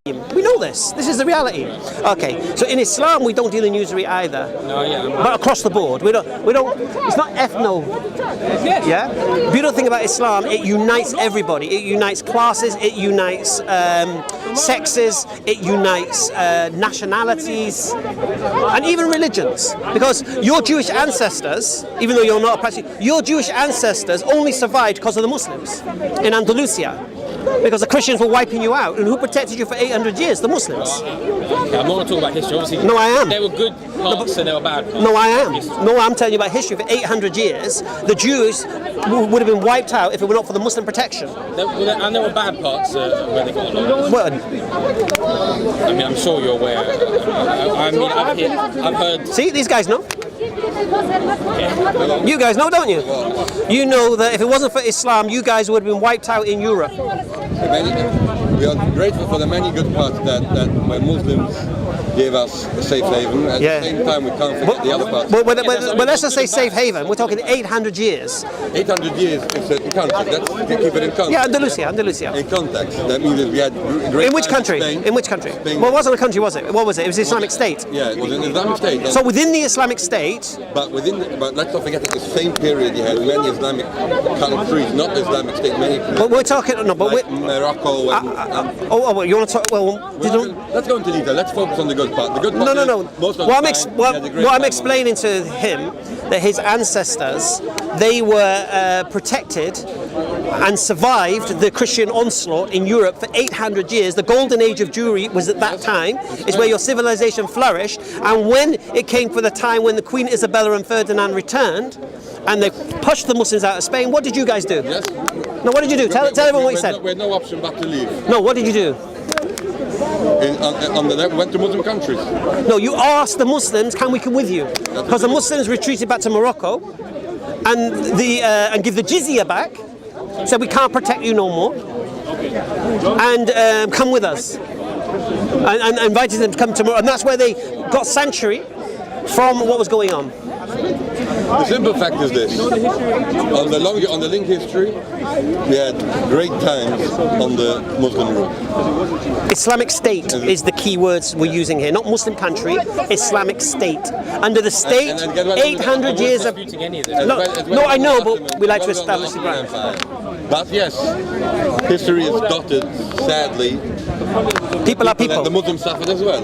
We know this. This is the reality. Okay, so in Islam we don't deal in usury either. No, yeah. But across the board, we don't. It's not ethno. Yeah. Beautiful thing about Islam, it unites everybody. It unites classes. It unites sexes. It unites nationalities, and even religions. Because your Jewish ancestors, even though you're not a practicing, your Jewish ancestors only survived because of the Muslims in Andalusia. Because the Christians were wiping you out, and who protected you for 800 years? The Muslims. Okay, I'm not talking about history, obviously. No, I am. There were good parts and there were bad parts. No, I am. No, I'm telling you about history. For 800 years, the Jews would have been wiped out if it were not for the Muslim protection. And there were bad parts where they got lost. Well, I mean, I'm sure you're aware. I mean, I've heard. See, these guys know. You guys know, don't you? You know that if it wasn't for Islam, you guys would have been wiped out in Europe. We are grateful for the many good parts that Muslims gave us a safe haven. At the same time, we can't forget the other parts. But let's just say safe haven. We're talking 800 years. 800 years in context. Let's keep it in context. Yeah, Andalusia. In context. That means that we had great. In which country? Spain. In which country? Spain. Well, it wasn't a country, was it? What was it? It was the Islamic State. Yeah, it was an Islamic State. So within the Islamic State. But let's not forget that the same period you had many Islamic countries, not the Islamic State, many. But we're talking like Morocco. Well, you want to talk? Well, let's go into detail. Let's focus on the good part. The good part. No. What I'm explaining to him that his ancestors, they were protected and survived the Christian onslaught in Europe for 800 years. The golden age of Jewry was at that time. It's where your civilization flourished. And when it came for the time when the Queen Isabella and Ferdinand returned, and they pushed the Muslims out of Spain, what did you guys do? Yes. No, what did you do? Tell everyone what you said. We had no option but to leave. No, what did you do? We went to Muslim countries. No, you asked the Muslims, can we come with you? Because the Muslims retreated back to Morocco and give the jizya back. Said we can't protect you no more. And come with us. And invited them to come to Morocco. And that's where they got sanctuary from what was going on. The simple fact is this: on the link history, we had great times on the Muslim route. Islamic State is the key words we're using here, not Muslim country. Islamic State. Under the state, 800 years of. No, I know, but we like to establish the ground. But yes, history is dotted, sadly. People are people. The Muslims suffered as well.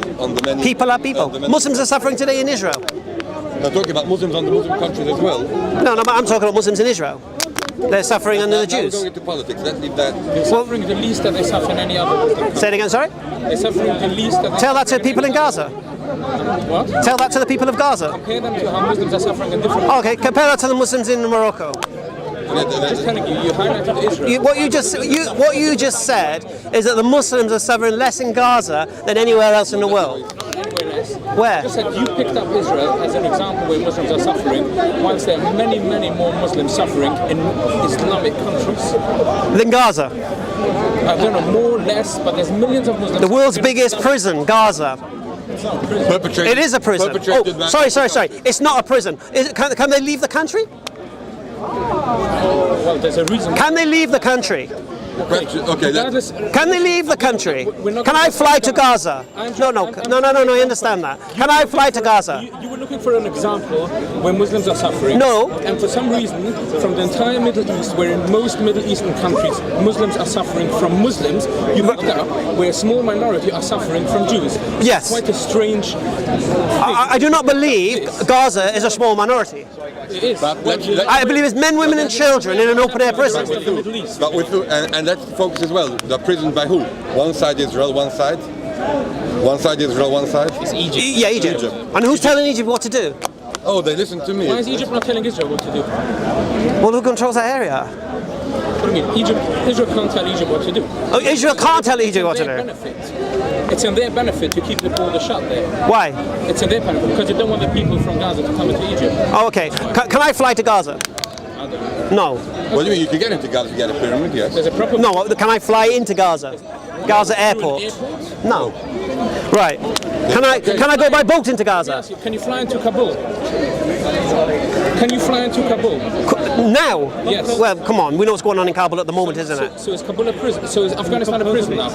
People are people. Muslims are suffering today in Israel. I'm talking about Muslims on the Muslim countries as well. No, but I'm talking about Muslims in Israel. They're suffering under the Jews. We're going into politics. Let's leave that. They're suffering the least that they suffer in any other Muslim country. Say it again, sorry? They're suffering the least that they Tell that to the people in Gaza. What? Tell that to the people of Gaza. Compare them to how Muslims are suffering in different. Okay, compare that to the Muslims in Morocco. I'm just telling you highlighted Israel. What you just said is that the Muslims are suffering less in Gaza than anywhere else in the world. Where? I just said you picked up Israel as an example where Muslims are suffering, whilst there are many, many more Muslims suffering in Islamic countries. Than Gaza? I don't know, more or less, but there's millions of Muslims. The world's biggest prison, Gaza. It is a prison. Oh, sorry. It's not a prison. Can they leave the country? Well, there's a reason. Can they leave the country? Okay. Can they leave the country? Can I fly to Gaza? No, I understand that. Can I fly to Gaza? You were looking for an example where Muslims are suffering. No. And for some reason, from the entire Middle East, where in most Middle Eastern countries, Muslims are suffering from Muslims, you looked up where a small minority are suffering from Jews. Yes. Quite a strange thing. I do not believe Gaza is a small minority. It is. I believe it's men, women and children in an open-air prison. And let's focus as well. The prison by who? One side Israel, one side. One side Israel, one side. It's Egypt. Yeah, Egypt. And who's telling Egypt what to do? Oh, they listen to me. Why is Egypt not telling Israel what to do? Well, who controls that area? What do you mean? Israel can't tell Egypt what to do. Oh, Israel can't tell Egypt what to do. It's in their benefit to keep the border shut there. Why? It's in their benefit because you don't want the people from Gaza to come into Egypt. Oh, okay. Can I fly to Gaza? No. What do you mean? You can get into Gaza to get a pyramid, yes. There's a proper. No, can I fly into Gaza? Gaza airport? No. Right. Can I go by boat into Gaza? Yes. Can you fly into Kabul? Can you fly into Kabul? Now? Yes. Well, come on, we know what's going on in Kabul at the moment, isn't it? So is Kabul a prison? So is Afghanistan a prison now?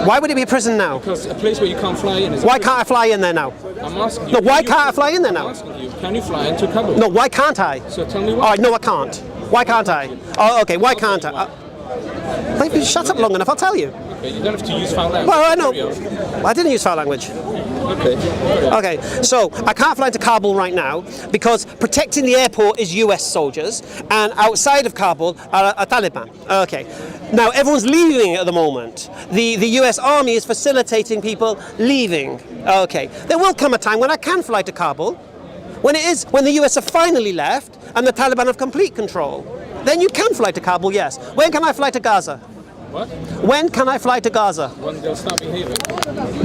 Why would it be a prison now? Because a place where you can't fly in is. Why can't I fly in there now? I'm asking you. No, why can't I fly in there I'm now? asking you. Can you fly into Kabul? No, why can't I? So tell me why. All right, no, I can't. Why can't I? Oh, okay, why can't I? Why? If you shut up long enough, I'll tell you. Okay, you don't have to use foul language. Well, I know. I didn't use foul language. Okay. Okay, so I can't fly into Kabul right now because protecting the airport is US soldiers and outside of Kabul are Taliban. Okay, now everyone's leaving at the moment. The US Army is facilitating people leaving. Okay, there will come a time when I can fly to Kabul, when the US have finally left and the Taliban have complete control. Then you can fly to Kabul, yes. When can I fly to Gaza? What? When can I fly to Gaza? When they'll start behaving.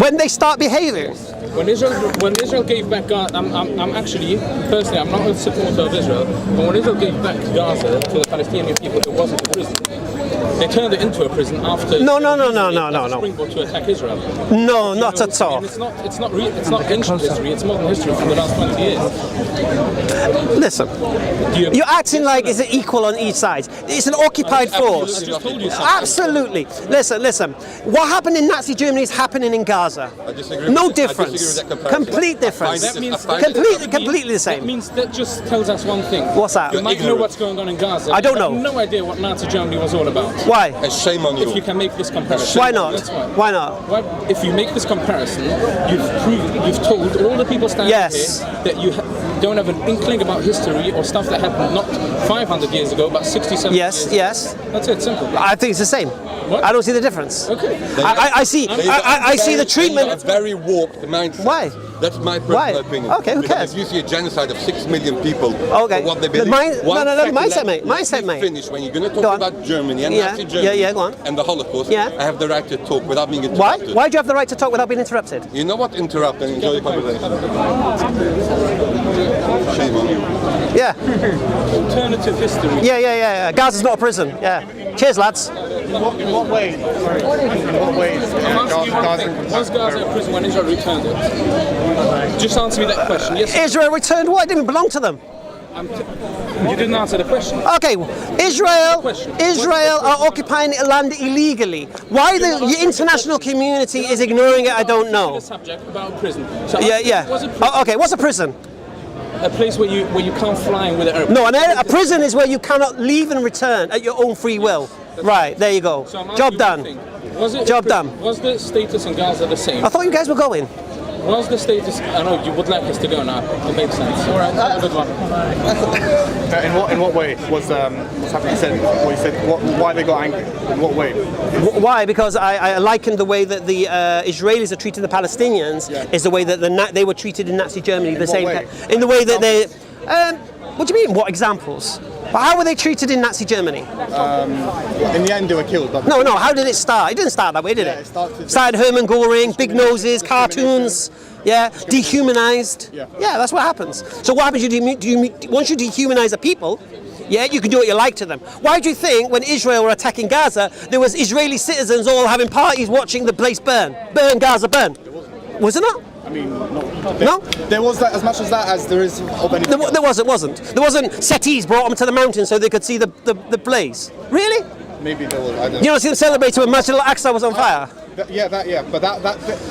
When they start behaving? When Israel gave back Gaza, I'm actually, personally, I'm not a supporter of Israel, but when Israel gave back Gaza to the Palestinian people, it wasn't a prison. They turned it into a prison after. No. Springboard to attack Israel. No, not at all. It's not ancient history. It's modern history from the last 20 years. Listen, you're acting like it's equal on each side. It's an occupied force. I just told you something. Absolutely. Listen. What happened in Nazi Germany is happening in Gaza. I disagree. No I difference. disagree with that comparison. Complete difference. That means Completely the same. That means that just tells us one thing. What's that? You might know what's going on in Gaza. I don't You know. have no idea what Nazi Germany was all about. Why? And shame on you. If you can make this comparison. Why not? That's why. Why not? Why, if you make this comparison, you've told all the people standing Yes. here that you don't have an inkling about history or stuff that happened not 500 years ago, but 67 years ago. Yes. That's it, simple. I think it's the same. What? I don't see the difference. Okay. I see the A treatment. very warped mindset. Why? That's my personal Why? opinion. Okay, who Because cares? if you see a genocide of 6 million people, Okay. for what they The believe, mind- one no, fact mindset, let- mate. let Mindset, me mate. finish. When you're going to Go talk on. about Germany and Yeah, Nazi Germany yeah, go on. and the Holocaust, Yeah. I have the right to talk without being Why? interrupted. Why do you have the right to talk without being interrupted? You know what? Interrupt and enjoy the conversation. Shame on you. Yeah. Alternative history. Yeah. Gaza's not a prison. Yeah. Cheers, lads. In what way? Sorry. In what way is I'm asking you one thing. Was Gaza a prison when Israel returned it? Just answer me that question. Yes. Israel returned what? It didn't belong to them. You didn't answer the question. Okay, Israel are occupying land illegally. Why the international community is ignoring it, I don't know. The subject about prison. So Yeah. Was a prison Okay, what's a prison? a place where you can't fly in with an airplane? No, a prison is where you cannot leave and return at your own free will. Right, there you go. So I'm asking Job you done. one thing. Was it Job done. Was the status in Gaza the same? I thought you guys were going. Was the status? I know you would like us to go now. It makes sense. All right, have a good one. In what way was what's happening? You said why they got angry? In what way? Why? Because I liken the way that the Israelis are treating the Palestinians is the way that they were treated in Nazi Germany. what way? In the way that they. What do you mean? What examples? But how were they treated in Nazi Germany? In the end, they were killed. But No. How did it start? It didn't start that way, did Yeah, it? it started Hermann Göring, big noses, cartoons. Yeah, dehumanized. Yeah. That's what happens. So what happens? Once you dehumanize a people, yeah, you can do what you like to them. Why do you think when Israel were attacking Gaza, there was Israeli citizens all having parties watching the place burn? Burn, Gaza, burn. Was it not? I mean, No? There was that as much as that as there is of anything. There wasn't. There wasn't settees brought them to the mountain so they could see the blaze. Really? Maybe there was. I don't You don't see them celebrating when Masjid al-Aqsa was on fire? Yeah. But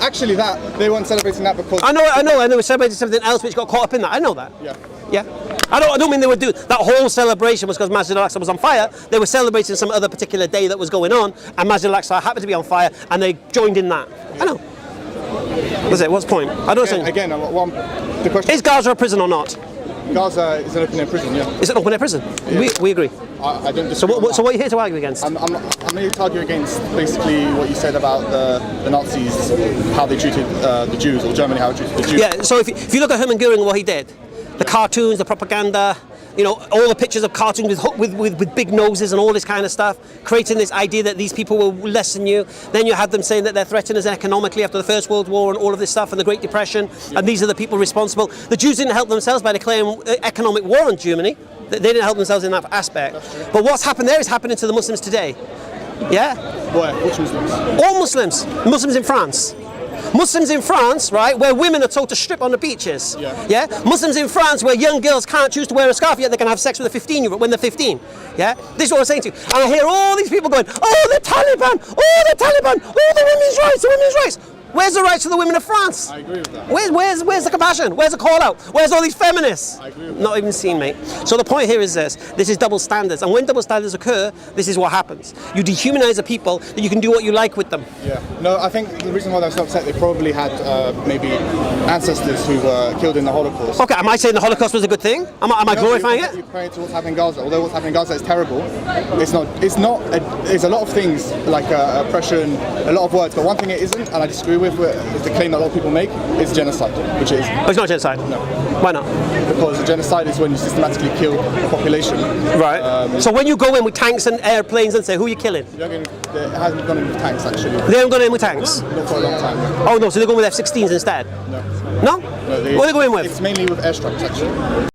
actually they weren't celebrating that because. I know. They were celebrating something else which got caught up in that. I know that. Yeah. I don't mean they would do that whole celebration was because Masjid al-Aqsa was on fire. They were celebrating some other particular day that was going on, and Masjid al-Aqsa happened to be on fire, and they joined in that. I know. What's it? What's the point? I don't understand. Again, the question Is Gaza a prison or not? Gaza is an open air prison. Yeah. Is it an open air prison? Yeah. We agree. I don't. So what are you here to argue against? I'm here to argue against basically what you said about the Nazis, how they treated the Jews, or Germany how it treated the Jews. Yeah. So if you look at Hermann Göring and what he did, the cartoons, the propaganda, all the pictures of cartoons with big noses and all this kind of stuff, creating this idea that these people will less than you. Then you had them saying that they're threatening us economically after the First World War and all of this stuff and the Great Depression, and these are the people responsible. The Jews didn't help themselves by declaring economic war on Germany. They didn't help themselves in that aspect. But what's happened there is happening to the Muslims today. Yeah? Where? Which Muslims? All Muslims. Muslims in France. Muslims in France, right, where women are told to strip on the beaches. Yeah. Muslims in France where young girls can't choose to wear a scarf yet they can have sex with a 15-year-old when they're 15. Yeah. This is what I'm saying to you. And I hear all these people going, oh, the Taliban, oh, the Taliban, oh, the women's rights, the women's rights. Where's the rights for the women of France? I agree with that. Where's the compassion? Where's the call out? Where's all these feminists? I agree with Not even seen, mate. So the point here is this is double standards. And when double standards occur, this is what happens. You dehumanize the people that you can do what you like with them. Yeah. No, I think the reason why they're so upset, they probably had maybe ancestors who were killed in the Holocaust. Okay, am I saying the Holocaust was a good thing? Am I glorifying it? You're comparing to what's happening in Gaza. Although what's happening in Gaza is terrible, it's not. There's a lot of things like oppression, a lot of words, but one thing it isn't, and I disagree with, is the claim that a lot of people make, is genocide, which is... Oh, it's not genocide? No. Why not? Because genocide is when you systematically kill a population. Right. So when you go in with tanks and airplanes and say, who are you killing? It hasn't gone in with tanks, actually. They haven't gone in with tanks? Not for a long time. Oh no, so they're going with F-16s instead? No. No? No, What are they going with? It's mainly with airstrikes, actually.